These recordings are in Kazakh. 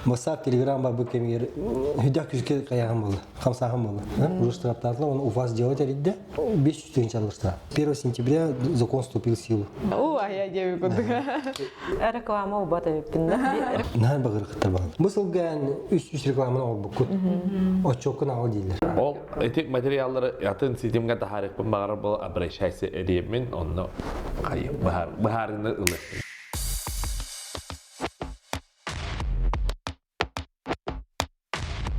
WhatsApp, Telegram бар бұл кемегер хүдәк күзге қаяғым болды, қамсағым болды. Ужаштыраттарды, оны у вас делать әрейді 500 тегін чалғышта. 1 сентября закон вступил в силу. Я деви кудык. Реклама убата өпкінді. Нәр бағыр қыттар бағыр. Мұсылған 300 рекламаны ол бұқыт. Отчоқын ағыл дейлер. Ол этик материаллары ятын сетимге тахарықпын бағар бұл обращайся әдемін, оны бұхарыны ылы.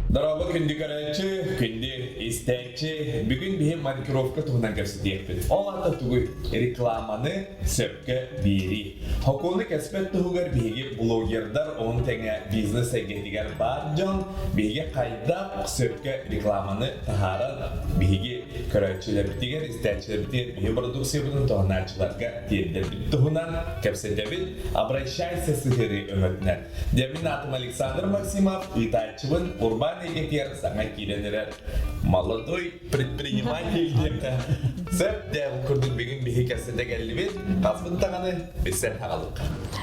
Дарабы күнді көрәнші, күнді істәкші, бүгін бейім манкировка тұғынан көрсетекпін. Ол ата тұғы рекламаны сөпкі бейри. Хокуны кәспет тұғығар бейге блогердар, оның тәңе бизнес әгетігер бар жон, бейге қайдап сөпкі рекламаны тахаран бейге көрәншілер бітігер, істәкшілер бітігер, бейге продукция бұдың тұғынарчыларға тиендер біт тұғынан кәпсетебін, обращайся сығыры өмітінен. Демін атым Александр Максимов, итайчыбын Урбан Егетер, саңа кейленерер молодой предприниматель дека. Сөп дәм күрдің бігін бейі кәсінде кәлібет, қасбын тағаны бесен тағалық.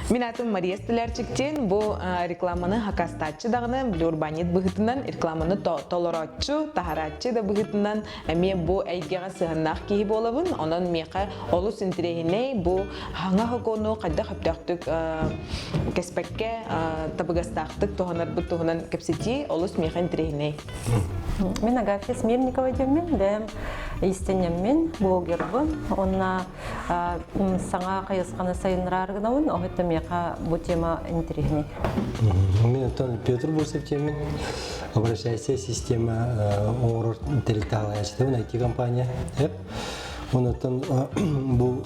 Мен атым Мария Стелярчиктен, бұл рекламаны хакастатчы дағыны, бұл урбанит бұғытынан, рекламаны толоратчы, тахаратчы да бұғытынан, мен бұл әйгеға сығыннақ кейі болабын, онын меқа олыс интерегіне бұл хаңа хокону қайда қаптақтық кәспәкке табығастақтық тұғынар бұл тұғынан кәпсеті, олыс меқа интерегіне. Мен Агафья Смирникова деммен, дәм истенеммен блогербын. Онна саңа қайысқаны сайынрарғынауын, оғытты меқа бұл тема интерегіне. Мен Антон Петр Бурсевтемен, обращайся, система ОРОР интеллектуалная IT-компания. Онытын бұл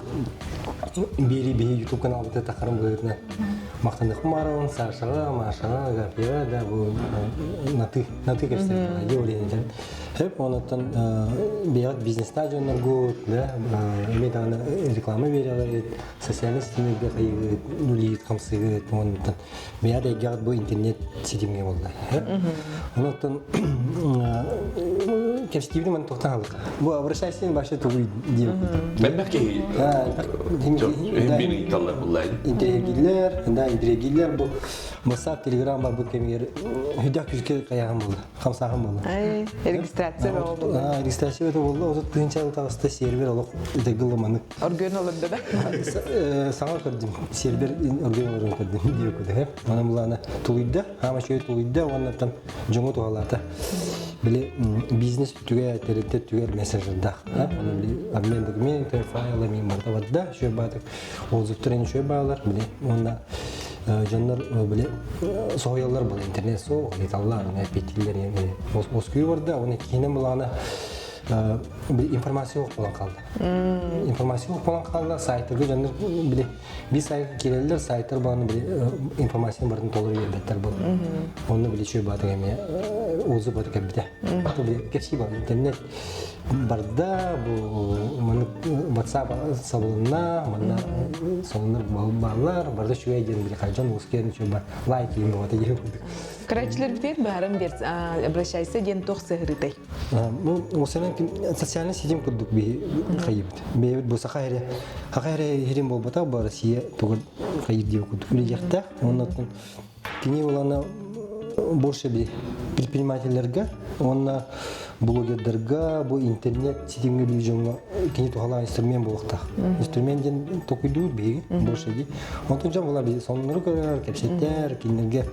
бейі YouTube канал біті тақырым бұғытына мақтандық марауын, Сашаға, Машаға, Агафьяға да бұл наты кәпстерді, еуленеден. Онытын бейғат бизнес-стадионлар ғуд, медағына реклама берелер, социальный сетемерге қайығыд, нулиғыд, қамсығыд, онытын бейғат әйгеғат бұл интернет сетемге болды. Онытын кәпстебінің мәні тоқтан алдық. Бұл обращайсен башы тұғы дейі. Мен бәкеyi. Бені италар бұлай. Интерегилер бұл WhatsApp, Telegram бар бұл кемегер хүдәк күзге қаяғым болды, қамсағым болды. Регистрация болды. Регистрация болды, осы тұғынша ұлтағысты сервер олық үтәгіл оманық. Орген олырды да? Саңа көрдім, сервер орген олырын көрдім, дейі көді. Оны бұланы тұлыйды, ама шөй тұлыйды, онын жоңы тұғалаты. Біле бизнес түге, терентет түгер мессенджердақ. Оны біле обмен документы, файлы, мен барда бадда, шөй бадық. Ол зүптірені шөй бағалар, біле, онда жандар біле соғыялар бұл интернет соғы, еталлар, петиллер, оскүйі барды, оны кейінен бұланы информация болан қалды. Информация болан қалды, сайттарға жандар біле, бір сайт келелер, сайттар бағаны біле информацияны бардың толыр ербеттер болды. Оны біле шөй бадық әме, өзі бадық әбді. Кәпсі бар, интернет барда, бұл WhatsApp сабылына, мұнда соңыныр балалар, барда шөй әйден біле қайжан, өскерін шөй бар, лайк ең болады ел көрдік. Қарайчылар бітер, бәрін берді, обращайся, ден тоқ сығырыдай. Осының социальный сетем күрдік қайыбыд. Бейбіт болса қайыры ерен бол бата, бұл Россия тұғыр қайыр деу күрдік. Үлі яқта, оның кене оланы больше предпринимательлерге, оны блогердерге, бұл интернет сетемге бейжіңі кене тұғала инструмент болықтақ. Инструменттен тоқыйды бейгі, больше дей. Онтын жан бұла сонлары көрер, кәпсеттер, кенерге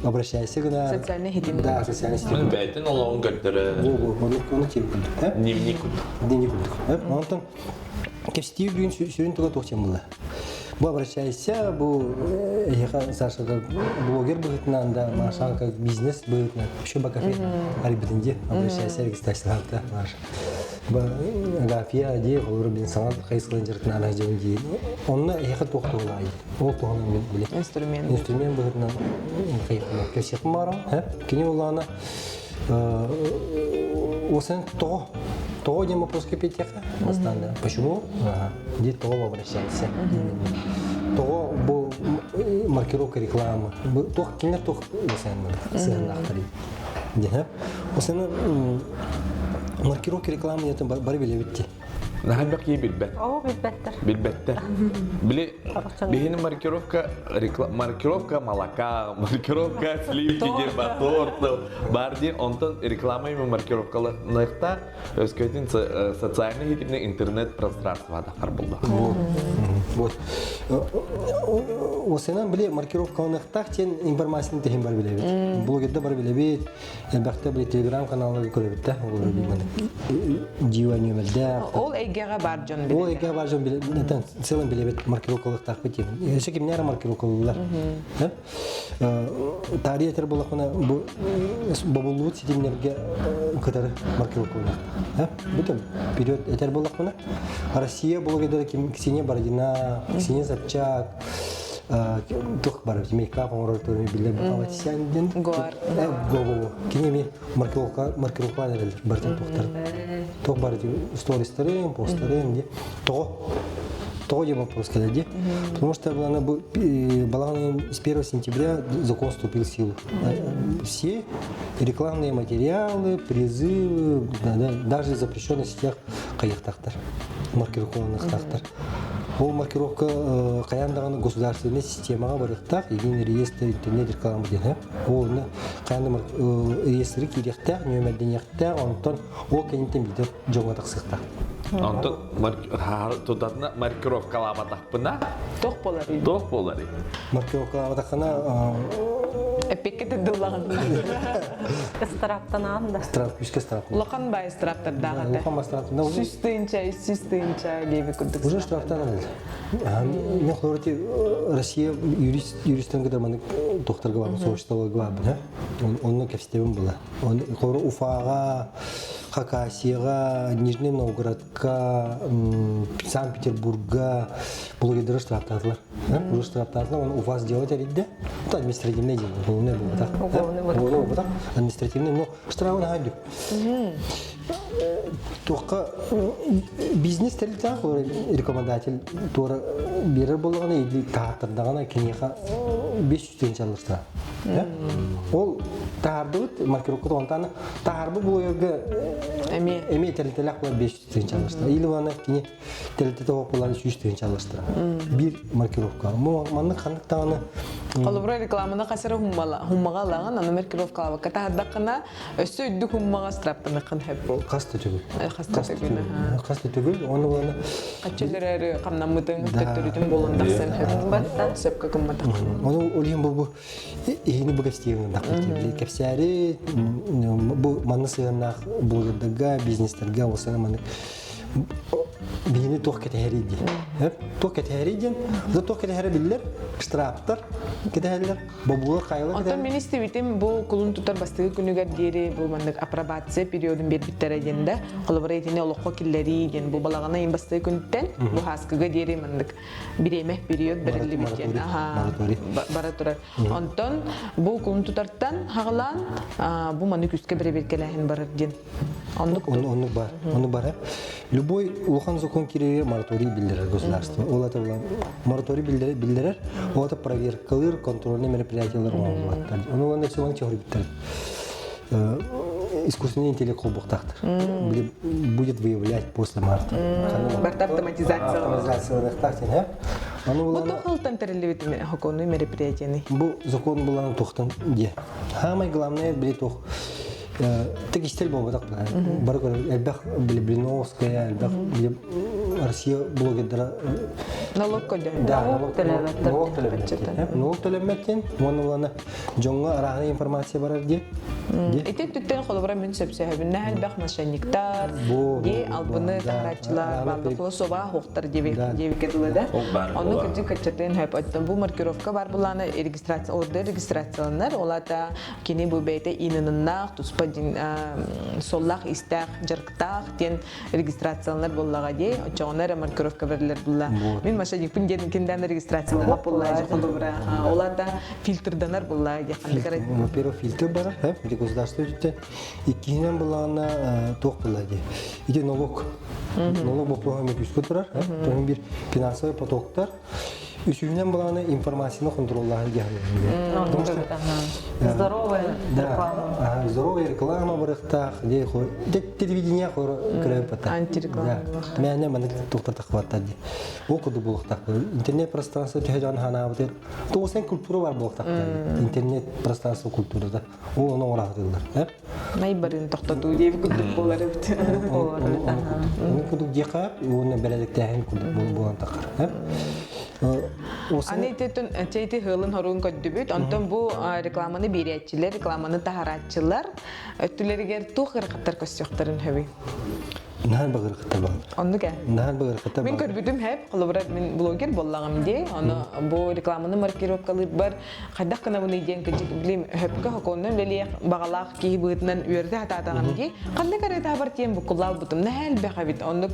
обращайся гына. Социальный сетем. Да, социальный сетем. Мен бәйтін олауын көрдірі. Оны тем күрдік. Дневник күрдік. Дневник күрдік. Онтын кәпсеттегі бүгін сүрін тұға тоқтен бұлда. Бұл обращайся, бұл Сашаға блогер бұғытынан да, Машаға бизнес бұғытынан. Еще ба кафе әрбетінде обращайся регистрацияларды. Бұл Агафья де, олар бен саңал қайсылын жыртын ана жауын дейін. Онына еқі тоқты олай. Ол тоғынан біле. Инструмент бұғытынан қайқылы. Кәсетін барам. Кене олағына осының тоғы дем вопроска петеха. Почему? Где тоғы обращайся. Тоғы бұл маркировка рекламы. Тоғы кенер тоғы осының сығын ақтары. Осының маркировка рекламы етін бары біле бітті. Нахальбак ей билбет. О, билбеттер. Билбеттер. Били, Арчан. бихин маркировка молока, маркировка сливки, герба, торт, барди, онтон реклама ими маркировкаларында өскөтін социальный хитимне интернет-пространствада қарбылды. Вот. Осынан біле маркировкаланықтақ тен информацияны тегін бар біле бет. Блогерда бар біле бет. Бәқті біле телеграм каналына көрі бет. Дива нөмірді. Ол әйгеға бар жон Ол біле. еге бар жон біле. Целым біле бет маркировкалықтақ бет. Еші кемнері маркировкалылар. Тарih етер болақына бабулуыт сетемлерге кытары маркировкалылар. Бүтін период етер болақына Россия блогердері Ксения Бородина, Ксения Собчак, тух бар, мейкап, оңыртыры, билер, аватисянден. Гуар. Го-го-го. Кенеме маркировка нерелер, бартен тухтар. Тух бар, стористары, постары, того дема вопрос сказать, потому что с 1 сентября закон вступил в силу. Все рекламные материалы, призывы, даже запрещенные в сетях каяктахтар, маркировкованных тахтар. Ол маркировка каяндаган государственная системага барыктак, егин реестр интернет рекламы деген. Ол каянда реестры киректак, нөмерденектак, онтон ол кенеттен бидер жоңга таксыктак. Онтон тутатына маркировкалама тақпына, Тоқ болар еді. тоқ болар. Маркировка атакана Эпеккеті дұллаған. Страптан анда. страпкишке страп. Лоқан бай страптардағы да. Лоқан страптында уже Сүстейінча лебі күдік. уже штрафтан алды. Мен хлорити Россия юристтен кадar маны тохтарга бар, сообществоға бар, onun кепстебин була. Он хлоры Уфага, Хакасияга, Нижний Новгородка, Санкт-Петербурга блогерлер штрафтадылар. Уже штрафтадылар, оны Уфа сделать аридде. Это административный день, не было так. Было так. Административный, но штрафы нагадю. Тоққа бизнес тәрілтақ, рекомендатель тура берер болғаны, елі тағаттардағына кенеға 500 тен чалышта. Ол тағарды маркировкада онтаны тағарды блогерге әме тәрілтелек болар 500 тен чалышта. Елі ваны кене тәрілтеті оқ болар 300 тен чалышта. Bir маркировка. Манны қандықтағаны Қолыбыра рекламаны қасыры хуммаға алаған, аны маркировкалава. Катағадақына өсі өйді хуммаға страптаны қан хэп бол. қасты түгіл. Қасты түгіл. Қасты түгіл, оны боланы Қатчелер әрі қамнамытың төттіретін болындақ сән хэп. Сөпкі кымматақ. Оны олейін бұл ені бұл кәстегін дақпетті. Кәпсәрі бұл маны сығынақ блогердіға, бизнестерге осыны маны бейіні тоқ кәтәхәрейді. Тоқ кәтәхәрейден, тоқ кәтәхәрі білдер, штрафтар кәтәхәрілер, бабулар қайылар Онтан мен істебетім бұл құлын тұтар бастығы күнігер дері бұл мандық апробация периодын бер біттер әденді қолыбыр әйтіне олыққа келлері еген бұл балағана ең бастығы күніттен бұл хаскыға дері мандық біремек период бірілі біткен. Бара тұрар. Онтан бұл құлын тұтартан хағылан бұл маны күске бірі беркеләхін барыр ден. Онлық бар. Оны бар. Любой улхан закон киреве мораторий билдирер государство. Ол это мораторий билдирер. Ол это проверкалыр, контрольные мероприятиялар болуаттар. Оны олар нәрсе олар теория биттер. Искусственный интеллект қолбықтақтыр. Будет выявлять после марта. Барт автоматизация. Автоматизация. Бұл тоқылтан тәрілі бітімен хоконный мероприятияны. Бұл закон боланы тоқтан де. Самое главное біле тоқ. Так истель был так, баргар, эльбах Блиновская, эльбах Россия блогера. Налог коде. Да, налог төлеметтен, оны жоңға арағына информация бар де. Итек түттен қолыбыра мен сөпсәбінне әлбәқ мошенниктар, де албыны тағыратчылар, барлықлы соба хоқтар дебекетіледі. Оны күрді көтчеттен хөп өттін. Бұл маркировка бар бұланы орды регистрацияланар, олата кені бұл бәйті иныныннақ, тұспа соллақ, истақ, жарқтақ ден регистрацияланар боллаға де, очоғынар маркировка берілер бұлла. Мен мошенникпін ден кенден регистрацияланар бұлла, қолыбыра. Олата фильтрданар бұлла. Во-первых, фильтр бар, государство өтті. Иккенен бұлағына тоқ бұлады. Иде налог. Налог бұл программе күшкі тұрар. Bir финансовый потоктар. Үсүнен буланы информацияны контроллаһы гәһәлләр. Потому что Здоровая реклама. здоровая реклама барыктак, ди хо. Телевидение хор кирәп бата. Антиреклама. Мәне менә туктатак ватта ди. О куды булыктак. Интернет пространство тәҗән хана бутер. Тоғысын культура бар булыктак. Интернет пространство культурада. Ол оны оратылар. Найбарын тоқтату деп күтіп болар бит. Оны кудук дика, оны беләлектәһен кудук булган такар. Аны тейти хылын хорун көддөбүт. Онтон бу рекламаны беретчилер, рекламаны таһаратчылар өттүләргә тухыр каттар көсөктөрүн хөби. Нәһәр багыр кытта. Онны ке? Нәһәр багыр кытта. Мен көрбүдүм хеп, кылыбырат мен блогер боллагам ди. Аны бу рекламаны маркировкалып бар. Кайда кына буны иден кечик билем хепкә хоконнан леле багалак ки бытынан үрдә хатадагам ди. Кандай карайта бар тем бу кулал бутым. Нәһәл бәхәбит. Онны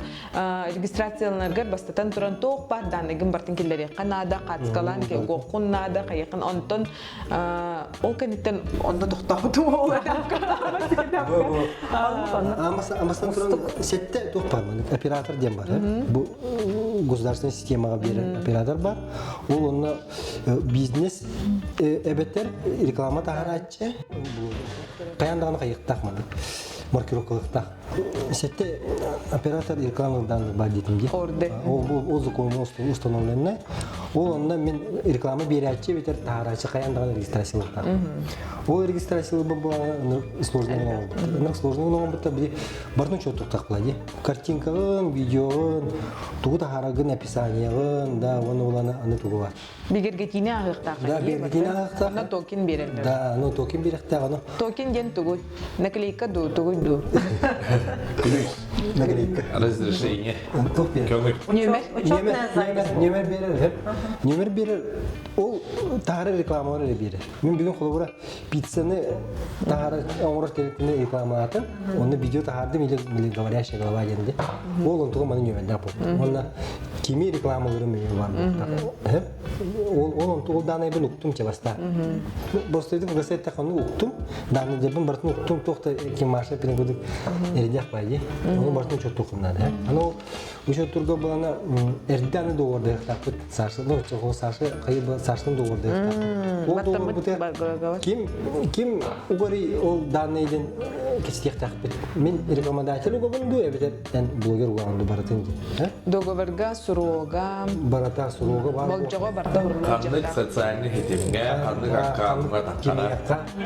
регистрацияларга бастатан туран тоқ бар даныгым бартын килләре. Канада катскалан ке гокуннада кайыкын онтон ол кенеттен онда тоқтабытым олар. Амасан туран сетте топпарман оператор дем бар. Бу государственная системага берен оператор бар. Ол онна бизнес эбеттер реклама таһаратчы. Каяндагы кайыктакмады. Маркировкалыкта. Сетте оператор рекламадан бар дитинге. Ол законно установлено. Ол онна мен реклама берәтче бетер таһаратчы каяндагы регистрациялыкта. Ол регистрациялы бу сложный. Нак сложный но бит би барны чөтүк таклади. Картинкагын, видеогын, тугу таһарагын описаниягын, да, оны уланы аны тугу бар. Бигергетине агыктак. Да, бигергетине агыктак. Аны токен берелер. Да, аны токен беректак аны. Токен ден тугу. Наклейка ду, тугу ду. Наклейка. Разрешение. Номер берер. Номер берер. Ол тары рекламалар берер. Мен бүгүн колубура пиццаны тары оңор телефонда реклама атын. Оны видео тарды мили говорящий голова денде. Ол онтуга маны нөмердә бу. Оны кими рекламалары мен бар. Ол онтуга даны бен уктум чабаста. Бостойдум гасетта каны уктум. Даны дебин бартын уктум тохта ки марша пен гудук эрдек байди. Оны бартын чөтүк нада. Аны ошо турга булана эрданы доорда тапыт сарсы, ну чого сарсы кайбы сарсын доорда. Ол доорда ким угары ол данныйдын кечтек тапыт. Мен рекомендатель угунду эбетен блогер уганду баратын ди. Договорга сурога Барата сурога бар. болжого барда Канлык социальный хетимге, канлык аккаунга таккара.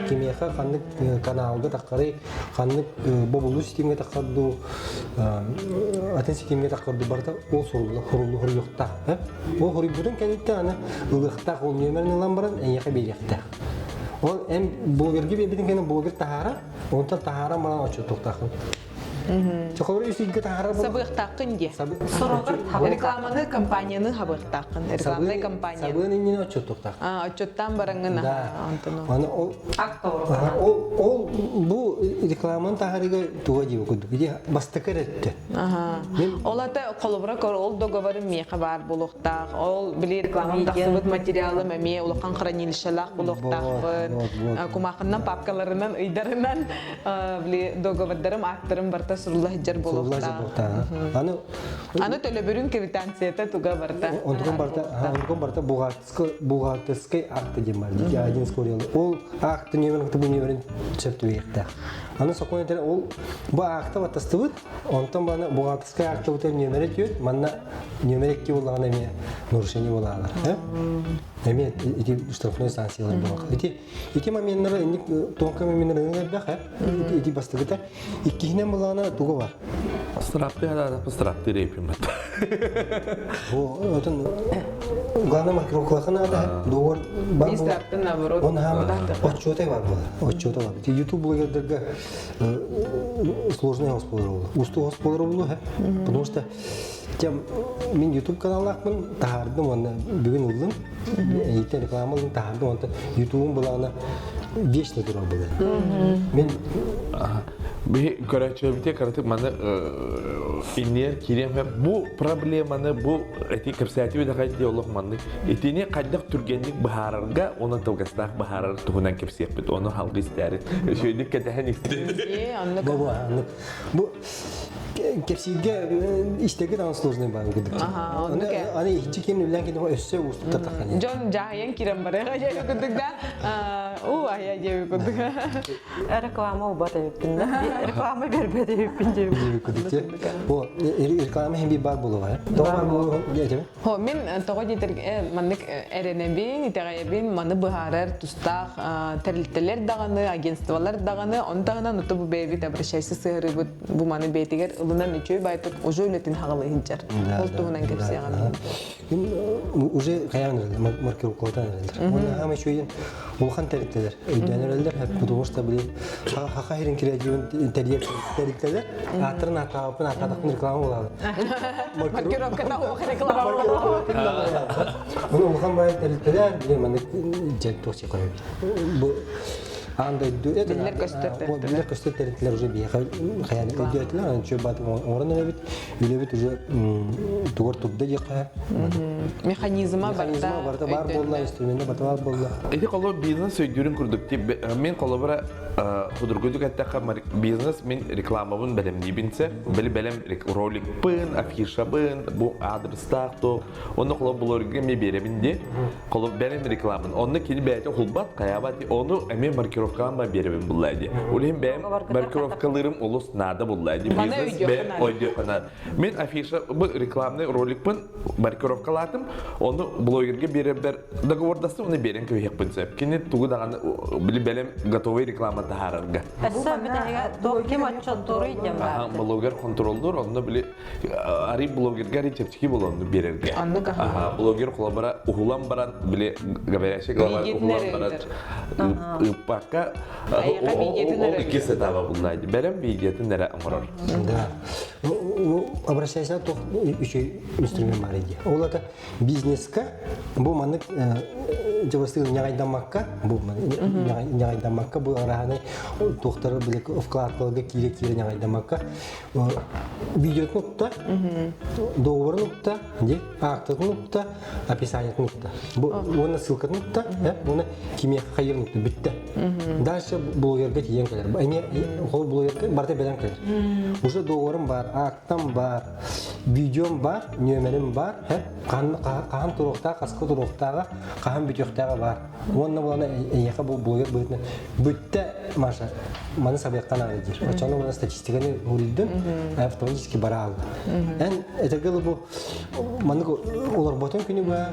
Кимияка канлык каналга таккары, канлык бобулу системге таккарду, атен системге таккарду барда ол сурулу хорюкта. Ол хорюктан кенетте аны ылыкта ол нөмерин ламбаран эйяка беректе. Ол эм блогерге бебидин кene блогер тахара, онта тахара мана очу токтакын. Чоколор үсүгө тахара бол. сабыктакын ди. Рекламаны компанияны хабыктакын. Рекламный компания. Сабын инне очу токтак. Отчеттан бараңына. Антоно. Аны ол ол бу рекламаны тахарыга туга дип куду. Биди бастыкыр этти. Олата колобра кор ол договоры меха бар булуктак. Ол били реклама тасыбыт материалы мәме улакан хранилищалак булуктак. Кумакыннан папкаларынан ыйдарынан били договордарын аттырын барта сурулла хиджар булуктак. Аны төлөбүрүн квитанцияда туга барта. Онтон барта бухгалтерский акты дем бар. Диди один скорел. Ол акты нөмерин бу нөмерин чөптү екте. Аны соконтер ол бу акты ватастыбыт. Онтон бана бухгалтерский акты өтө нөмери түт. Манна нөмерекке болгон эме нарушение болалар. Эме эти штрафной санкциялар болот. Эти моменттер эми тонко моменттер да ха. Эти бастыгыта иккине болгона туга бар. Страпты хада страпты репимет. О, отон главный маркировкаларына да договор бар. Истраптын наоборот. Он отчеты бар булар. Отчеты бар. YouTube блогерлерге сложный господарь болду. Усту господарь болду, потому что тем мен YouTube каналлакмын тахардым аны бүгүн улдум. Эйте рекламалын тахардым аны YouTube'ун булана вечно тура булды. Мен Bir görüşümde karışık mana inner kirem bu problemanı bu etik kırsaati de kaydı Allah mandı. Etini kaydak Türkiye'nin baharında ona tavgastak baharar tuhunan kepsiyap bit onu halkı ister. Şöyle kadehen ister. bu кепсиге истеге дан сложный бар гэдэг. Ага, onu ke. Аны хичи кем үлән кене өссө уступ тартакан. Жон жаһаян кирен барга жай күдүгдә. У ая жай күдүг. Реклама убата юппинде. Реклама бербеде юппинде. Күдүкте. Бу реклама hem bir бар булуга. Бар булуга дияҗем. Хо, мен тога җитер мандык эренебин, итәгәйбин, маны быһарар тустак терилтелер даганы, агентстволар даганы, онтагынан уту бу беби табрышайсы сыгыры бу маны бетигер ылынан үчөй байтык уже үлетин хагылы хинчар. Ол тугунан кепсияган. Уже каян маркировкалардан элдер. Оны һәм еще улхан терилтелер. Өйдәнерләр һәм потому что били хака хирин кирәҗүн терилтелер. Атырын атапын атадыкны реклама булады. Маркировкада о реклама. Оны улхан бай терилтелер, маны җәк тохчы кырып. Бу андай Диллер көстөртөр. Диллер көстөртөр уже бия хаян өйдәтләр, аны чөй бат орын бит, үле бит уже тугар тупда җакка. Механизма барда бар булла, инструменты бар булла. Эти коло бизнес өйдөрүн курдук дип мен коло бара худургудук аттака бизнес мен рекламабын белем дибинсе, белем ролик пын, афиша пын, бу адрестак то, оны коло блогерге ме беребинде, коло белем рекламын. Оны кини бәйте хулбат каябат, оны эме маркировкаларга беребин буллайды. Улем бәм маркировкаларым улус нада буллайды. Бизнес бе ойдыкана. Мен афиша бу рекламный ролик пын маркировкалардым, оны блогерге беребер договордасы, оны берен көйек пынсы. Кини тугу даган белем готовый реклама тахарга. Әсә битәгә токим ачыдыры идем. Блогер контролдор, онда биле ари блогерга рецептики болонду берерге. Блогер колабора ухулам баран биле габаяшы ухулам баран. Ипака ол икесе таба булнайды. Берем видеотын нәре амырар. Да. Обращайся то еще инструмент бар иде. Ол ата бизнеска бу маны жабастыгы нягайдамакка, бу нягайдамакка бу араны тохтары биле вкладкаларга кире нягайдамакка. Видео нукта, договор нукта, де акт нукта, описание нукта. Бу оны ссылка нукта, оны киме хайыр нукта битте. Дальше блогерге тиен келер. Эми хол блогерге барда белем келер. Уже договорым бар, актам бар, видеом бар, нөмерим бар, кахан турукта, каскы туруктага, кахан видеоктага бар. Онна булана эяка бу блогер бытны бүтте маша. Маны сабыктан алыдыр. Ачаны буна статистиканы урилдим, автоматически бара алды. Этегел бу маны олар ботон күнү ба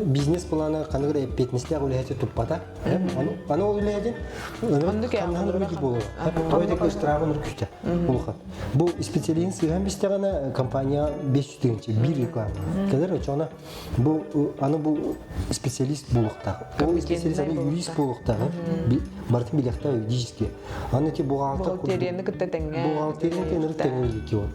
бизнес планы кандыгы эппетнесте улайты туппата. Аны улайдын. Аны бит болу. Тойдек штрафын үркүтө. Булхан. Бу специалист сыган бистегана компания 500 теңче бир реклама. Келер ачаны бу аны бу специалист булукта. Ол специалист юрист булукта. Бартын билякта юридически. Аны ки бухгалтер. Бухгалтерияны кыттатыңга. Бухгалтерияны кенер теңелди ки ол.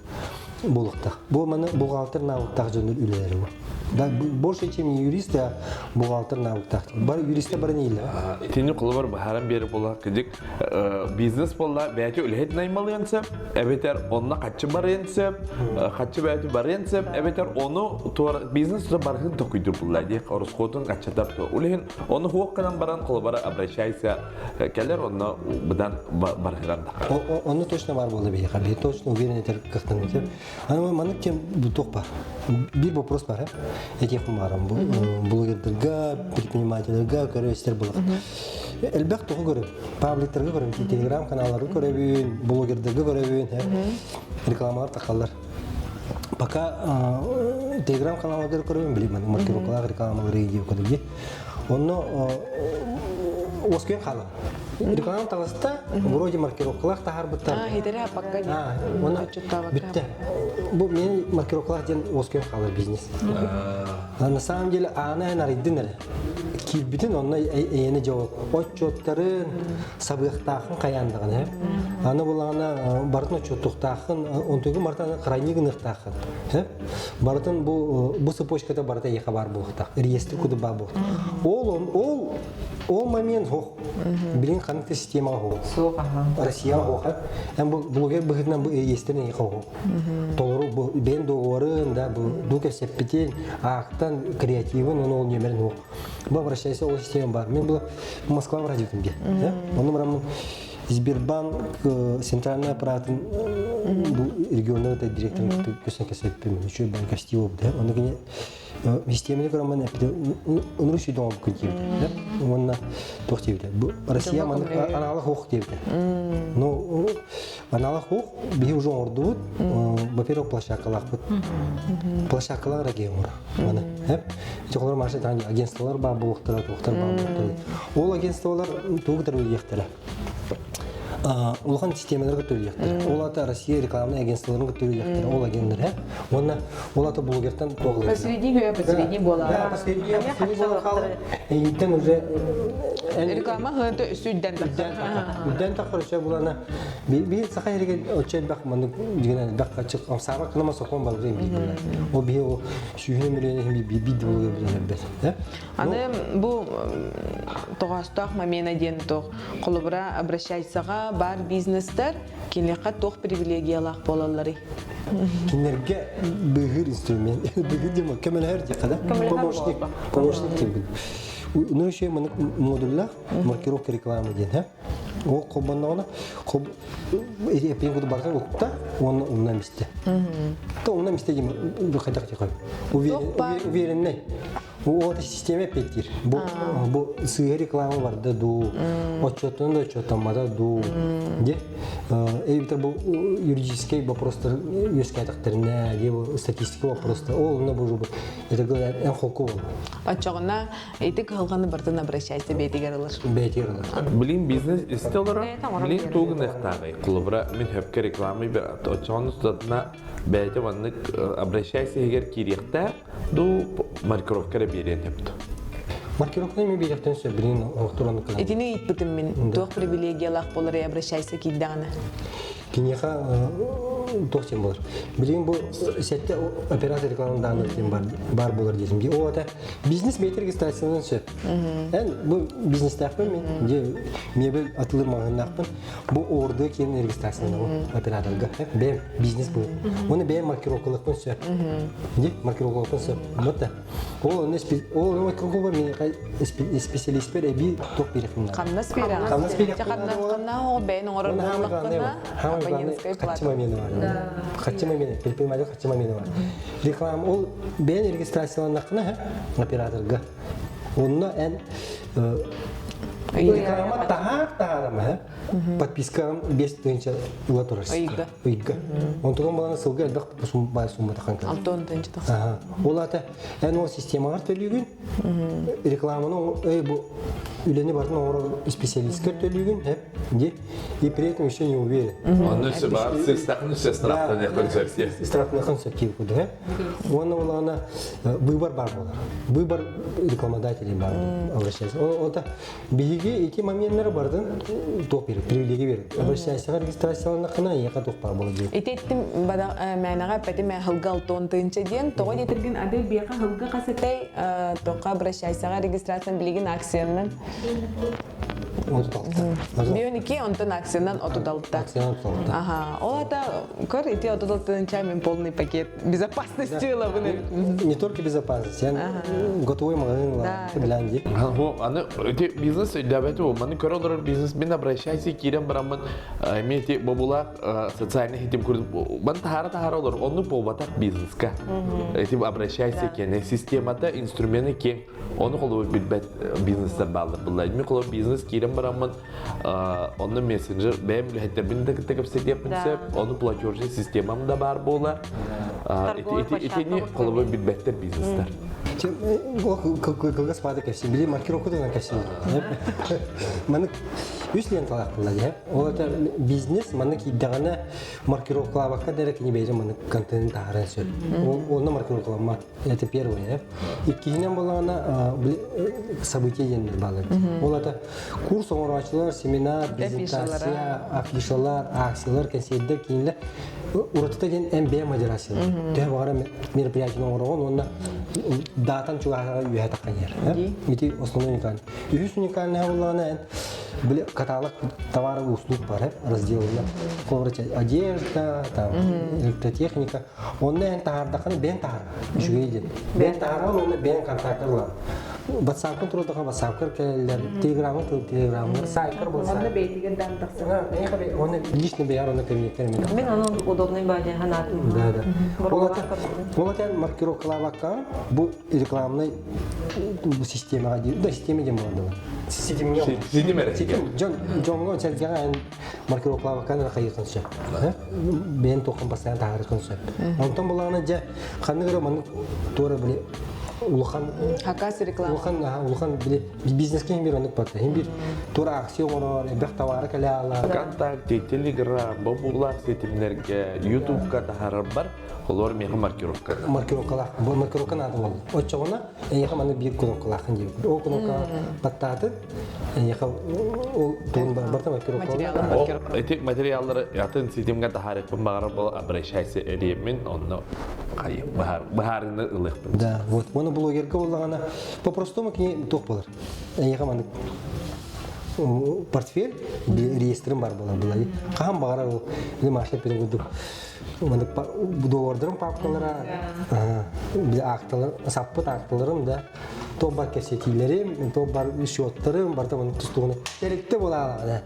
Булукта. Бу маны бухгалтер навыктак жөнү үлелери бу. Да больше чем юрист, а бухгалтер навыктак. Бар юристте бар нейли. Тени кулы бар харам берип була кедик бизнес болла бәйте үлһет наймалыянсып, эбетер онна качы барыянсып, качы бәйте барыянсып, эбетер оны туар бизнесте баргын токуйдур булла ди. Орускотун качатар то. Улен оны хуаккадан баран кулы бар обращайся. Келер онна будан барган. Оны точно бар болду бей. Я точно уверен этер кыктын деп. Аны маны кем бу ток бар. Bir вопрос бар. Этих хумарам блогерлерге, предпринимательлерге көрөстер булат. Элбек тогы көрөп, пабликтерге көрөп, телеграм каналларга көрөбүн, блогерлерге көрөбүн, рекламалар такалар. Пока телеграм каналларга көрөбүн, билем, маркировкалар рекламалар идея көрөбүн. Онно оскен кала. Реклама таласта вроде маркировкалар тахар буттар. Хитере апакка. Оны битте. Бу мен маркировкалар ден оскен кала бизнес. На самом деле аны нариддинер. Кирбитин онна эне жооп. Отчоттарын сабыктахын каяндыгын. Аны булана бартын отчоттуктахын, онтөгү мартаны крайнигыныктахын. Бартын бу цепочкада барта яка бар булуктак. Реестр коду бар булуктак. Ол момент хох. Билин каныкты система хох. Россия хох. Бу блогер быгытнан бу реестрне хох. Толору бу бен договорын да бу дука сеппетен актан креативын оны ол нөмерин хох. Бу обращайся ол система бар. Мен бу Москва радиотунге. Оны барам Сбербанк центральный аппаратын регионный директор көсөн кесеппен еще банк активов да оны гене системаны көремін оны үші доңып көтейді оны тоқтейді Россия аналық хоқ дейді но аналық хоқ бейі уже ордуыд во-первых площакалақ бұд площакалақ регионы оны қолар маршрут агентстволар бар болуқтар ол агентстволар туғытар өлияқтары улахан системаларга төлөйөктөр. Олата Россия рекламный агентстволарына төлөйөктөр. Ол агенттер, онна олата блогерден тогылып. Посередине бола. Да, посередине бола калды. Интен уже реклама хыты сүдден Үдден тақырыша булана. Би сахайреге очел бак маны дигән бак ачык сабак кына сокон бар дигән. О би о сүйүнө миллион би блогер белән. Аны бу тогастак мамена ден тог колубра обращайсага бар бизнестер кинлекка тог привилегиялак болалары. Кинерге быгыр инструмент. Быгыр дема кемел һәр дикәдә. Помощник дип. Ну еще мы модульла маркировка рекламы ден, О кобанна коб эти пингуд бархан укта он умна месте. То умна месте дем бихадак тикай. Уверенный. У этой системе петир. Бу сыгы реклама бар да ду. Отчетын да отчетамада ду. Де. Битер бу юридический вопростар юскайтактарына, де статистика вопростар. Ол на бу это говорят эн холку. Ачагына этик кылганы бартына обращайся бетигералар. Бетигералар. Блин, бизнес истеллара. Блин, тугын ихтагы. Кулыбра мен хөпкө рекламы бер очону статна бете ваннык обращайся егер киректе ду маркировка берен депти. Маркировка не беректен сөз блин оқтураны кылам. Этини итпитим мен тох привилегиялак болары обращайся кидданы. Кинеха тоқтен болар. Блин бу сетте оператор рекламадан тем бар болар десем. О ата бизнес бет регистрациядан сөз. Бу бизнес таппын мен де мебель атылыр магыннакпын. Бу орды кен регистрациядан операторга. Бем бизнес бу. Оны бем маркировкалыкпын сөз. Де маркировкалыкпын сөз. Мота. Ол маркировка мен специалист бер би ток берем. Камнас берем. Камна о бен орынлыкына абонентская плата. Хотим момент, предприниматель хотим момент. Реклама ол бен регистрацияланакына операторга. Онна эн реклама тахарама. Подписка без тенча латорас. Ойга. Он тогда баланы сылга әлбәк бай сумма таханка. Алтон тенча таханка. Олата эн ол системалар төлөгүн. Рекламаны бу үләне бардын оры специалисткер төлөгүн, де. И при этом еще не уверен. Он все бар, все страхтан концепция. Страхтан концепция куды. Он олана выбор бар болар. Выбор рекламодателей бар. Обращайся. Ота биге эти моменттер бардын топ привилегия берет. Обращайся регистрацияланакына яка топ бар болот. Итеттим бада мәнага пәтеме хылгал тон тынча ден тога детирген аде бияка хылга касетай тока обращайся регистрацияны билген акциянын Бионики онтон акциянан отудалта. Ага, олата кор ити отудалтын чаймен полный пакет безопасности лавыны. Не только безопасность, я готовый магазин Финляндии. Аны эти бизнес дәбәте у маны короллар бизнес мен обращайся кирен барамын мети бабула социальный хитим күрдүм. Мен тахара олар онны болбатак бизнеска. Эти обращайся кене системада инструменты ке оны колу билбет бизнестер балды булай. Мен колу бизнес кирен барамын онны мессенджер бем хеттебин текеп сетепсе оны платежный системамда бар болар. Эти колу билбеттер бизнестер. Когда спада кәсім, біле маркировка деген кәсім. Мәні үш ленталар қылады. Ол это бизнес, мәні кейдағаны маркировкалабаққа дәрек не бейді мәні контент тағырын сөз. Оны маркировкалама. Это первое. Иккейінен болағына события ендер бағылады. Ол это курс, оңырачылар, семинар, презентация, афишалар, акциялар, консейдер, кейінлер. Уратыта ден МБ модерациялар. Тәе бағара мероприятияны оңыраған, онына датан чуга юя такан ер. Эти основной уникальный. Юрис уникальный хавлана каталог товаров и услуг бар, разделено. Одежда, там электротехника. Он не тахар дакан бен тахар. Шугейден. Бен тахар он бен контактерлар. Батсамкын турдага батсамкыр келелер, телеграммы, сайкыр болса. Онда бейтиген дандыксың. Оны личный бияр, оны кабинеттер мен. Мен анын удобный баде ханатын. Да. Ол атан маркировкалар бакка, бу рекламный системага дейт, да система дем болду. Система. Жонго чалган маркировкалар бакка кайыкынча. Мен токун басан таарыкынча. Онтон буланы жа кандыгы маны тора биле улхан Хакас реклама. улхан биле бизнеске бир онык бата. Бир тура акциялар, бер товары калала. ВКонтакте, Телеграм, бабулар сетимлерге, Ютубка тахарар бар. Олар мега маркировка. Маркировкалар, бу маркировка надо бол. Очогона яка маны бир кнопкалар ханди. О кнопка баттаты. Яка ол тон барта маркировка. Эти материаллары ятын сетимге тахарар багар бол обращайся эримен онно кайы бахарны ылык. Да, вот оны блогерге боллагана по-простому к ней ток болар. Яка маны портфель реестрим бар була. Кам багара ол машина переводу. Маны доордырым папкалара, актылар, саппыт актыларым да. То бар кесетилерим, то бар счеттарым, бар таман тустугуна. Керекте була да.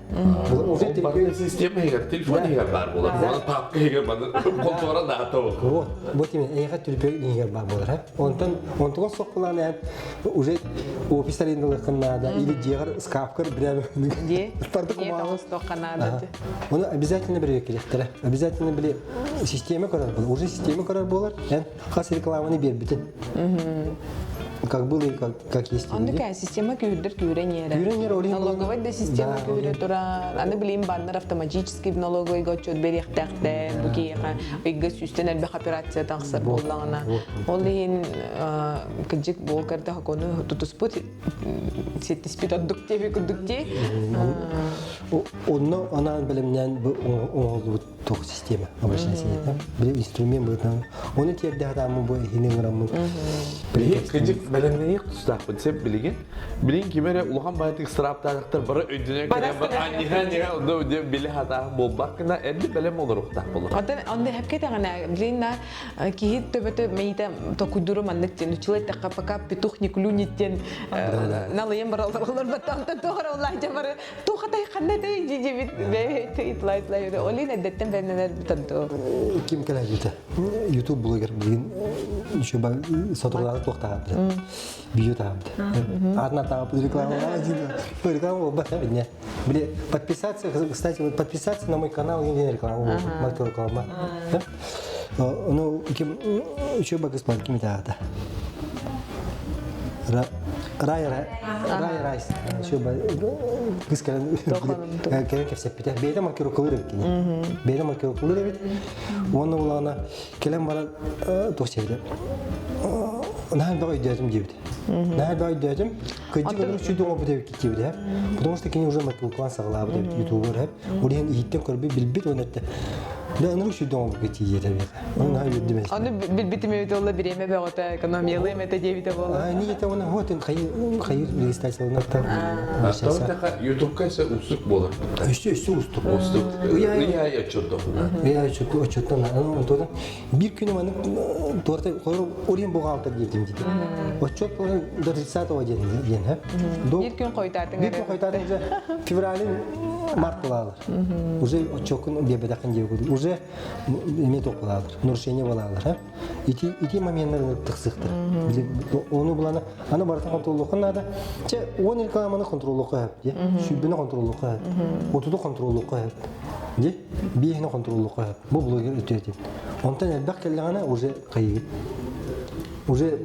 Ол система егер телефон егер бар болар. Оны папка егер бар контора дата бол. Вот именно, я хочу егер бар болар. Онтон сокуланы уже офистарында лыкында или дегер скафкар бирер. Де? Канада. Оны обязательно бирер керектер. Обязательно биле система көрөр болар. Уже система көрөр болар. Кас рекламаны бербитин. Как было и как есть. Он такая система кюренера. Налоговая да система кюретура. Аны билим баннар автоматически в налоговый гочет берехтәхтә букига. Игә сүстән әлбә операция тахсыр булгана. Ол дигән кыҗык бул карта хаконы тутуспут сеттиспит аддуктеви кудукте. Онно анан билимнән бу оңолду ток система. Обращайся. Бир инструмент бу. Оны тердә адамы бу хинеграмын. Кыҗык белемне тустак бит билеген. Билен кимере улган байтык страптактар бары өйдүнө келе бар аниха ондо деп биле хата болбакна эди белем олоруктак болот. Онда хеп кетагана билена кихит төбөтө мейте токудуру мандыктен учулайта капака петух никлуниттен налыем баралдар баттан тооролай жабары тухатай кандай жижибит бейт олин эдеттен бенелер битанто. Ким келе жите? YouTube блогер билген еще бар сотрудничество токтаган. Бию там. Одна там реклама, реклама бахабине. Блин, подписаться, кстати, вот подписаться на мой канал и рекламу, марка реклама. Ну, еще бы господин Кимитата. Рай, еще бы господин Кирилл все питает. Беда марки руколырки. Беда марки руколырки. Он улана келем бара тосевде. Нахал бай дядем дебит. Нахал бай дядем. Кыджи kadar şudu mu bude gitti de. Потому что кини уже макулкан сагла буде ютубер hep. Oraya itten körbe bilbit oynattı. Да, ну что дома гити еда бек. Он хай юддим. Аны билбитиме битолла биреме бегота экономиялы мете дебите болла. А не это он вот он хайыр регистрация нақта. Астака ютубка ise usuk болар. Üstü уступ. Я чотто. Я чотто он тодан bir günü bana torta oraya boğalta girdim dedi. O çok böyle 30 geldi hep. Bir gün koytardın. Bir gün koytardın fevralin март булалар. Уже очокун бебедакын жебуду. Уже эме топулалар. Нарушение булалар, ити моменттер тыксыктыр. Оны буланы аны бартын контроллукун надо. Че он рекламаны контроллукка, же. Шүбүнө контроллукка. Отуду контроллукка. Же, бийини контроллукка. Бу блогер өтөтүп. Онтан элбак келгана уже кайы. Уже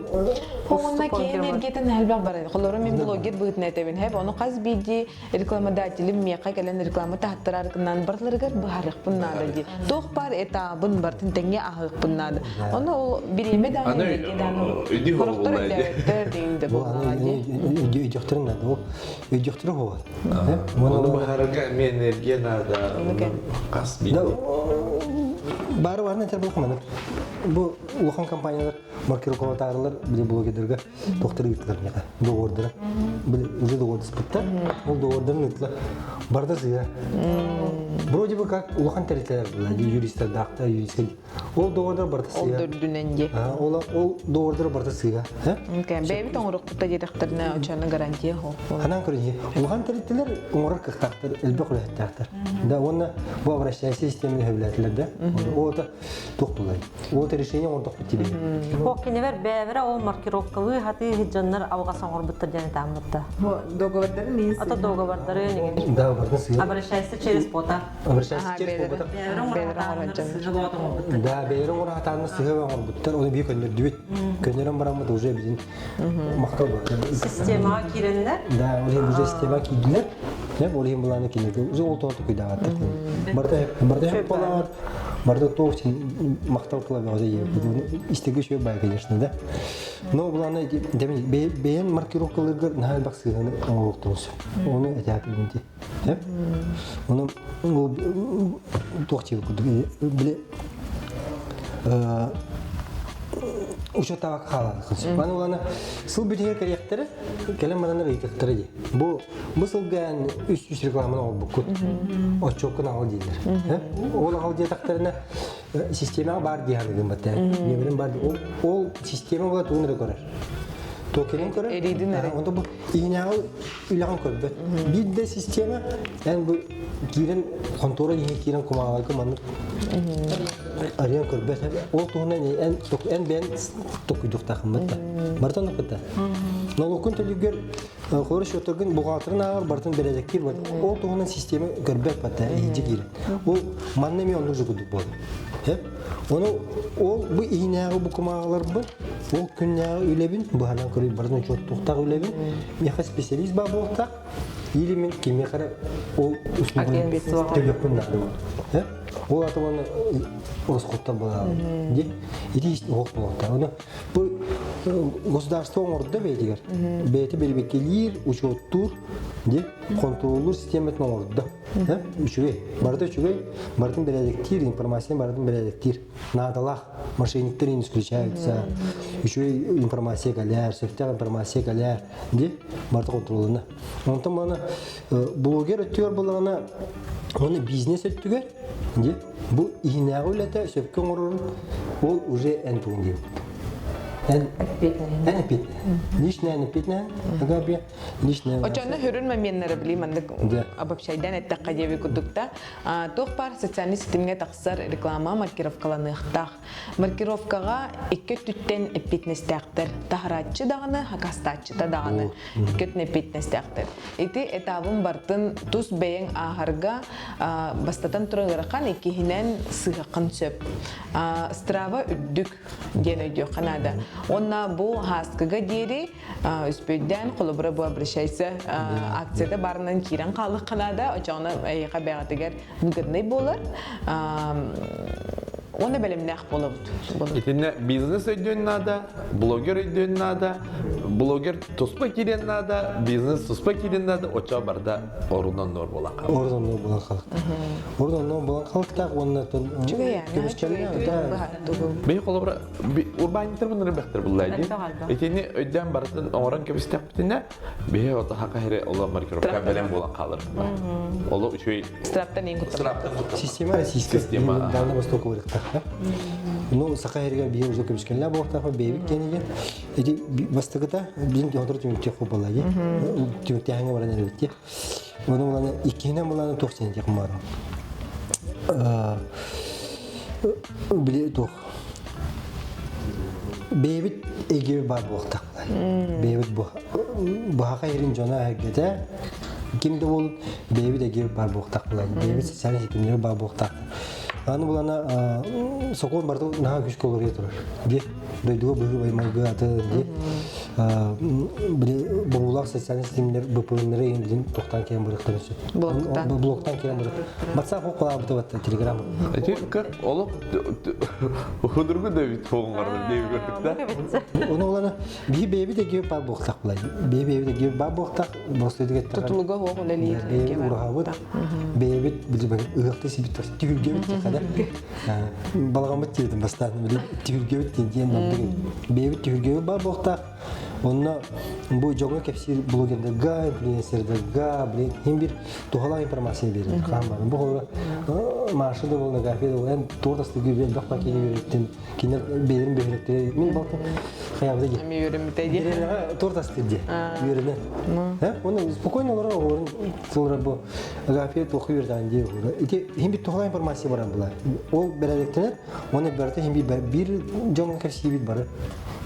Онна кейин эргетен әлбәк бар. Холоры мен блогер быгытын әтәбен. Хәп оны каз биди рекламодателем мека келен реклама тахтыраркынан барларгар бахарык буннады ди. Тох бар этабын бар тентеңе ахык буннады. Оны ол биреме да Иди холлайды. Динде бу өйдөхтөр надо. О өйдөхтөр хо. Оны бахарга мен энергия надо. Кас биди. Бары барына тер болмады. Бу улхан компаниялар маркировкалар биле блогерлерге доктор гитлер мека. Доордыр. Биле уже доордыр спитта. Ол доордырны гитлер. Барды зыя. Вроде бы как улхан территория была, юристер дакта, юристер. ол доордар барта Ол сыга. дөрдүненде. Ол доордар барта сыга. Бэйби тоңурукта директорна очаны гарантия хол. Анан көрүнү. Улган терителер оңор кыктактыр, элбе кулаттактыр. Да оны бу обращайся системаны хөбләтләр да. О да токтулай. О решение он токту тебе. Хоккиневер бәвера ол маркировкалы хаты хиджаннар авга соңор буттар жана тамытта. Договордары мис. Ата договordары неге. Да, барта сыга. Обращайся через пота. Обращайся через пота. Да, бейрен ора хатаны сыга оңор буттар. Оны бий көндөр дибит. Көндөрөн барамы уже бидин мактал бар. Системага киренler. Да, уже система кидилер. Ne olayım bulanı kinedi. Уже ол тоқты күйді ағаттар. Барда хеп болар. Барда тоқ için мақтал кылабы ода ебі. Истеге шөй бай, конечно, да. Но бұланы, бейін маркировкаларғыр нағай бақ сығаны оңылықтыңыз. Оны әтәпі бінде. Оны тоқ чегі күдік. Біле Учет табак халаныз. Баны уланы сыл бүтер керектері, келем мананыр итектері де. Бұл сылған үш рекламаны ол бұққыт. Отчоқын ағыл дейдер. Ол ағыл дейдақтарына система бар дейханығын бәтті. Небірін бар dey. Ол система болады өңірі көрер. Токенин көрер. Эридин әрі. Онда бұл иінағыл үліған көрді. Бидді система, ән бұл кирен контора дейін кирен құмағалғы маныр. Ария көрбәт. Ол туғынан ән бән тоқыдық тақымбатта. Бартан оқыта. Налокын төлігер қорыш отырғын бұғалтырын ағыр бартын березектер бар. Ол туғынан система көрбәт бәтті. Ейді кирен. Ол маннами оны жүгідік болды. Ол бұл иінағы бұл құмағалар бұл. Ол күннәғы үлебін, бұғанан көріп бардың жоттуқтағы үлебін. Меха специалист ба болықтақ. Или мен кеме қара ол үстінен төлеппін нағы болды. Ол атыманы ұрысқоттар болады. Еті оқ болықтар. Бұл государство оңырды бәйтігер. Бәйті бербекелер, учеттур, контроллур системетін оңырды. Үшігей. Барды үшігей, бардың берәдіктер, информацияны бардың берәдіктер. Надалақ, мошенниктер ен исключаются. Үшігей информация кәлер, сөптәқ информация кәлер. Барды контроллыны. Онтан баны блогер өттігер болағына, оны бизнес өттігер. Бұл иінағы өләті сөпкен ғырырын, ол уже ән туын деймін. Ән әпетіне. Лишне ән әпетіне, агабия, лишне ән. Очаны хүрін мәменлері білейм, андық обобщайдан әттіққа деуі күдікті. Тоқ бар социальный системге тақсыр реклама маркировкаланы ұқтақ. Маркировкаға екі түттен әпетнестәқтір. Тахаратчы дағыны, хакастатчы да дағыны. Екі түттен әпетнестәқтір. Эти этабын бартын тұс бәйін ағарға бастатан тұрығырқан екігінен сығықын сөп. Страва үддік ген өйдеу қанады. Онна бұл хаскыға дері үспейден қолыбыры бұл обращайся акцияда барынан кирен қалық қанада. Очауына әйіға бәғатығар мүгірней болыр. Оны бәлемнәқ болып. Етіне бизнес өйден нада, блогер өйден нада, блогер тұспа керен нада, бизнес тұспа керен нада, оча барда орыннан нор болан қалық. Орыннан нор болан қалық. Орыннан нор болан қалықтақ, оннан Бей қолыбыра, урбанитер бұныры бәқтір бұлайды. Етіне өйден барытын оңыран көбістек бітіне, бей ота хақа хере ола маркировка бәлем болан қалыр. Олы үшөй... Страптан ең күтті. Система российская. Система. Дальна Востока вырықтақ. Ну, сақайырға бейі уже көмішкенлер болықтақы бейбік кенеге. Эти бастығыда bizim тиотр тюментек хубалайды. Тюментек баран әлбетте. Оның оланы иккенен боланы тоқсен тек марым. Біле тоқ. Бейбіт егеу бар болықтақ. Бейбіт бұхақа ерін жона әгеде. Кімді ол бейбіт егеу бар болықтақ. Бейбіт социальный секемдері бар болықтақ. Аны булана сокон барды наha күч колорга турар. Де дойдуга быгы баймайгы аты де. Биле булак социаль системалар БПНлер эндин токтан кем бырыктан өсөт. Блоктан кем бырык. WhatsApp окула бутат Telegram. Этик олук худургу дэвит фонгарды деп көрдүк да. Оны улана бейби де кеп бар боктак булай. Бейби де кеп бар боктак бостойдуга таган. Тутулуга оголелер. Бейби урагабыт. Бейби биле ыгыкты сибит тигүлгебит балағамат дедім бастадым. Тигүлгебит дейін. Бейбит тигүлгебит бар боқтақ. Онына бұл жоғы кәпсір блогердерға, инфлюенсердерға, ең бір тұғалақ информация береді. Бұл маршы да болна кафе да болна тортасты гүбел бакка кини береттин кинер берин береттер мен балтын хаябда ди Ами юрымтай ди. тортасты ди берине оны спокойно олар орын sonra bu кафе тоху бердан ди ити химби тохла информация бар була ол берелектер оны берте химби бир жон кафе бар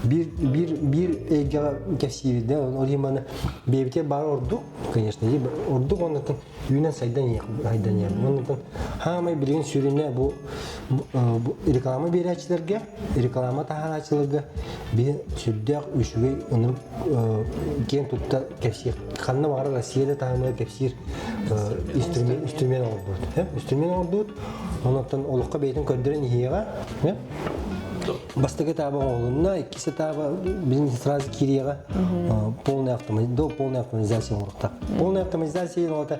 bir ege kefsiydi de olimana bebite bar ordu конечно и ordu ondan yünen saydan haydan ya ondan hamay bilgin sürüne bu reklama bericilerge reklama taharacılığı bir sürdük üçüge onun gen tutta kefsir kanna var Rusya'da tamamı kefsir instrument oldu hem instrument oldu ondan olukka beytin köndüren hiyaga ne Бастыгы таба олунна, иккиси таба bizim сразу кирияга полная автоматизация урукта. Полная автоматизация это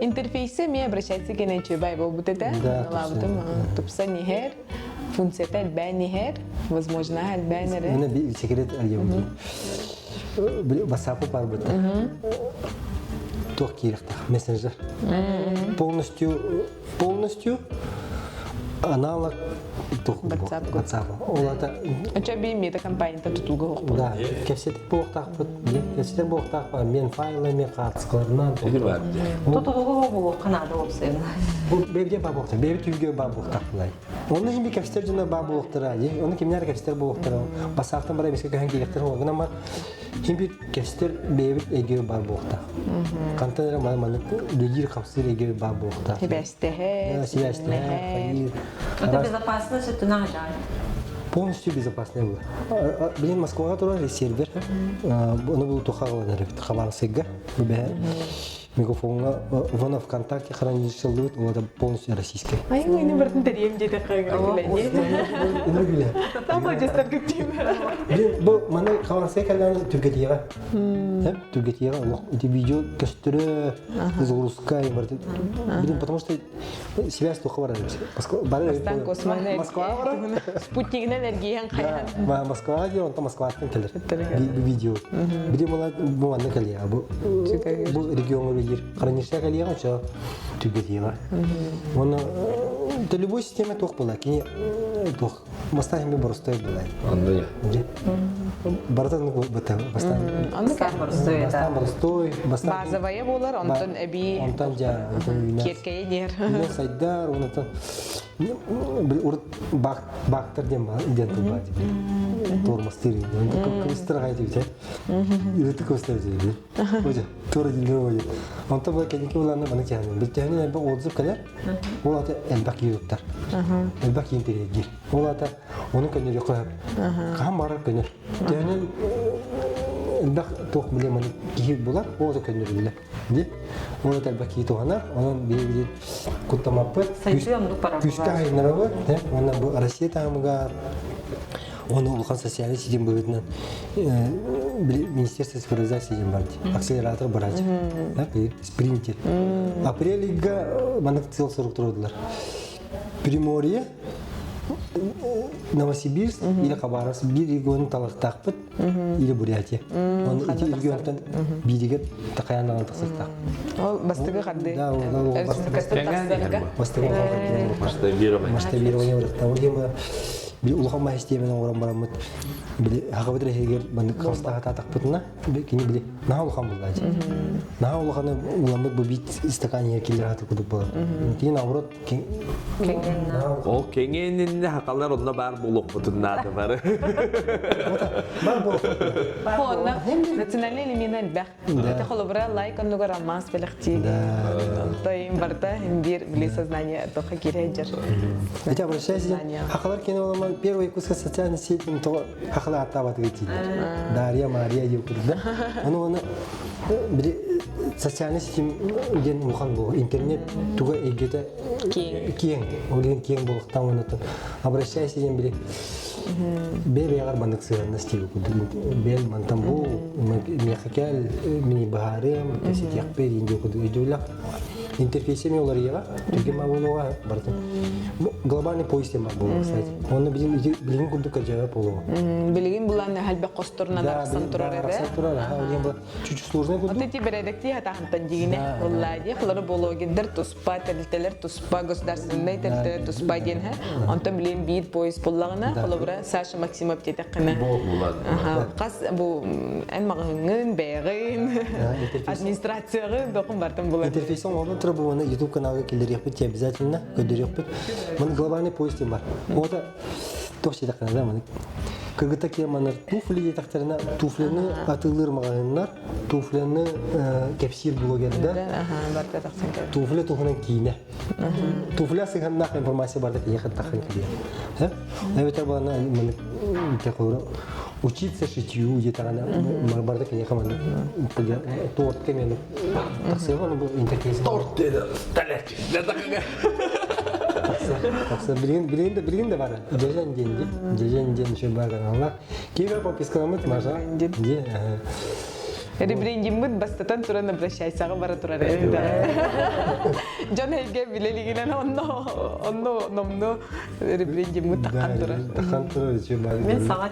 Интерфейсы мне обращается к ней чебай вот это. Лабдым тупса нихер, функция бен нихер, возможно бенер. Она би секрет алгебра. WhatsApp парбыт. Тох кирихта мессенджер. Полностью аналог WhatsApp. Олата. Ачаби мета компания тутулга хокпу. Да, кефсетик боқтақ мен файлымен қатысқыларынан Тотугу бу канада болсын. бұл бебде ба боқтар, бебе түйге ба боқтақ бұлай. Оны химби кефстер жына ба боқтыра, оны кемнер кефстер боқтыра, басақтан бара беске көйін келектер оғын ама химби кефстер бебе егеу бар боқтақ. Қантанера маны легир қамсыр егеу ба боқтақ. Себестехе, Себестехе, Это безопасность, это надо. Полностью безопасный был. Блин, Москва тоже сервер. Он был тухалый, хабар сега. Микрофонга вона ВКонтакте хранилище вот полностью российский. Ай, мы не бартын тарьем где-то Иногда. Там будет активно. Блин, был мана хабар сега когда Тургетьева. Тургетьева, эти видео кастры загрузка и бартын. Блин, потому что себя что хабар. Стан космонавт. Москва. Спутник энергии хаян. Москва, он там Москва келер. Видео. Блин, мана калия. Бұл регион өлер. Хранилище калия, что Тургетьева. Он да любой системе тох была, кини тох. Мастахи мы простой была. Анда. Бартан бата, бастан. Бастан простой, бастан. Базовая болар, онтон эби. Онтан жа, Керкeye дер. Ne saydar, ondan urut baktır diyeyim ben, ident olmadı. Tormastır, ondan kıstır gayet güzel. İriti kıstır güzel. Hoca, torun dinliyor hoca. Ondan böyle kendi olanlar bana çağırıyor. Bir tane elbak olduk kadar, o da elbak yiyecekler. Elbak yiyinteriye gir. O da onu kendine yok yap. Kaham var kendine. Yani elbak tok bile bana kihip bular, o da kendine bile. Değil? Onu da elbak yiyeceğler, onun bir kutlamappı. Küçük ayınları var. Onun bu Rusya tamamı onu улхан социальный сидим бывает Министерство цифровизации сидим барди. Акселератор барать. Спринтер. Апрелига манак цел 43-дылар. Приморье, Новосибирск или Хабаровск bir регионын талақтақпыт или Бурятия. Оны эти регионтан бидиге тақаяндан тақсақтақ. Ол бастығы қарды. Да, ол Масштабирование. Bir uluğun mahistiyemeden oran baramut. Bir hakabıdır heger bana kavstağa tataqpıtına. Kini bile naha uluğun bulaydı. Naha uluğunu ulamut bu bit istakan yerkiler hatı kudup bular. Tiyin avrat O kengenin hakalar onda bar buluk butunnadı var. Бар бұл. Фонна национальный элемент бах. Это холобра лайк он нугара мас белахти. То им барта индир бли сознание тоха киреджер. Я обращаюсь, хакалар кино ломан первый кусок социальной сети, то хакала атават гити. Дарья, Мария, Юкурда. Она социальный сети ген мухан был. Интернет туга эгете киен. Олген киен был. Там он это обращаюсь, я били. Бебе агар бандык сыгырында стиль куду. Бел мантам бу мехакел мини бахарем кесет якпе инде куду идулак. Интерфейсами олар яга түгем мабулуга барды. Глобальный поиск бар бул, кстати. Оны билин куду кажа болу. Билигин булан халбе косторна нарсан турар эде. Чуть-чуть сложный куду. Вот эти бередекти хатахантан дигине уллади хлары бологидер туспа телтелер туспа государственный телтелер туспа ден ха онтон билен бир поезд боллагына холобра Саша Максимов тетеккана кас бу эн магыңын бэгин администрацияга докун бартын булат интерфейсон орнун тура бу YouTube каналга келерекпит обязательно көдөрөкпүт мын глобальный поезд бар ода тошида канада мын кыргыта кеманар туфли детекторына туфлени атылыр маганнар туфлени кепсир блогерда барта таксын кер туфли тухунан кийне туфля сыганнак информация барда кийе тахын кийе evet бана мын текора учиться шитью где-то она барда кийе хаман торт кемен таксыган бу интерфейс Торт dedi. Талерчи. Билин да бар. Жежен ден еще бар каналлар. Кига подпискаламыт маша. Ребрендиммит бастатан туран обращайсага бара турар. Жан хейге билелигинен онно номно ребрендиммит таккан турар. Таккан турар еще бар. Мен сага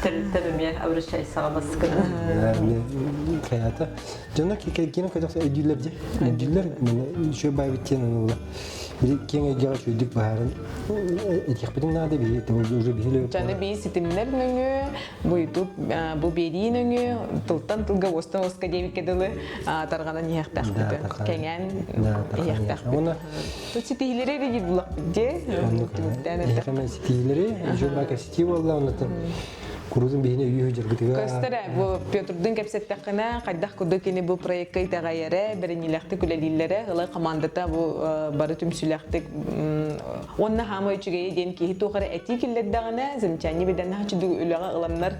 телтелеме обращайсага баскына. Каята. Жана кино кайдакса өдүлөр же. Өдүлөр мен еще бай биттен ула. Bir kenge gel çözdük baharın. Etkipedin nade bir уже bile. Жаны би ситимнер нөңү, бу YouTube, бу бери нөңү, тылтан тылга оста дебикедели таргана нияктак бите. Кенген нияктак. Она Тут ситилери де булак де. Яхаме ситилери, журбака сити валла онтан. Kuruzun beyine üyü jirgitiga. Көстөрө бу Петрдин кепсеттакына кайдак кудукини бу проектка итагайere беренилакты күлелиллере гылы командата бу бары түмсүлактык онна хама үчүгө ден ки тухара этикиллердагына замчани беден хачыды үлөгө ыланнар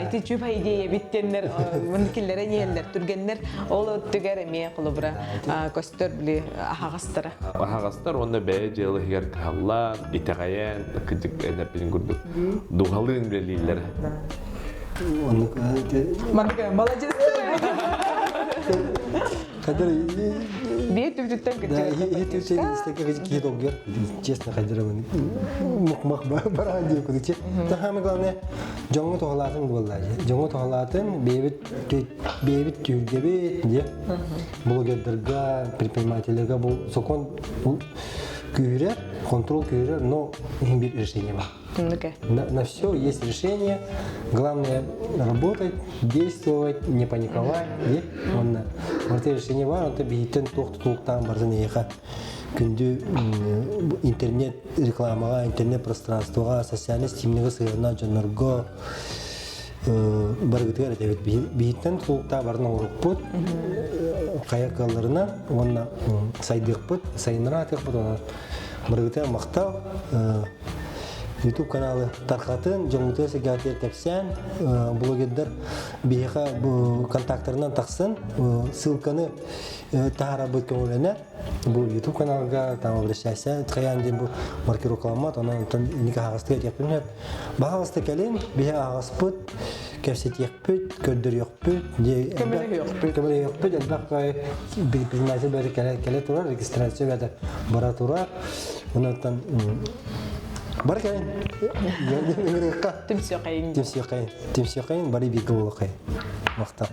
ити чүп идея биттеннер мынкиллере нелер түргеннер ол түгөр эме кылыбыра көстөр били ахагастара Ахагастар онда бе жылы хигер калла итагаян кыдык энепин гурдук дугалын белилер. Onu Мандыга молодец. kadar Бие түптүттөн да күтү. это все такие какие долгер, честно kadar onu mukmak baran diye kudu. Da hem главное jongu tohlatın vallahi. Jongu tohlatın bebit tügebe diye блогердерга, предпринимателерга bu sokon küre, kontrol küre, но bir решение var. На все есть решение. Главное работать, действовать, не паниковать. Вот это решение var. Он бейтен тоқтан бардан еха. Күнді интернет рекламаға, интернет пространствоға, социальный стимлігі сығырна жанырға барғытығар әдебет. Бейтен тоқтан бардан ұрық бұд. Қаяқаларына, онына сайдық бұд, сайыныра атық бұд. Барғытығар мақтау. YouTube kanalı tarqatın, joңуты сигатер тепсен, блогердер бияха бу контактларынан тақсын, ссылканы тахара быт көңүлөнө. Бу YouTube каналга там обращайся, тхаянден бу маркировкаламат, анан нике агастыга жаппын. Багасты келин, бия агаспыт, кепсет якпыт, көддөр якпыт, көмөлө якпыт, элбакка предприниматель бери келе турар, регистрация бара турар. Ондан Баркайын. Түмсөкайын. Түмсөкайын. Бари бирге болокай. Мактап.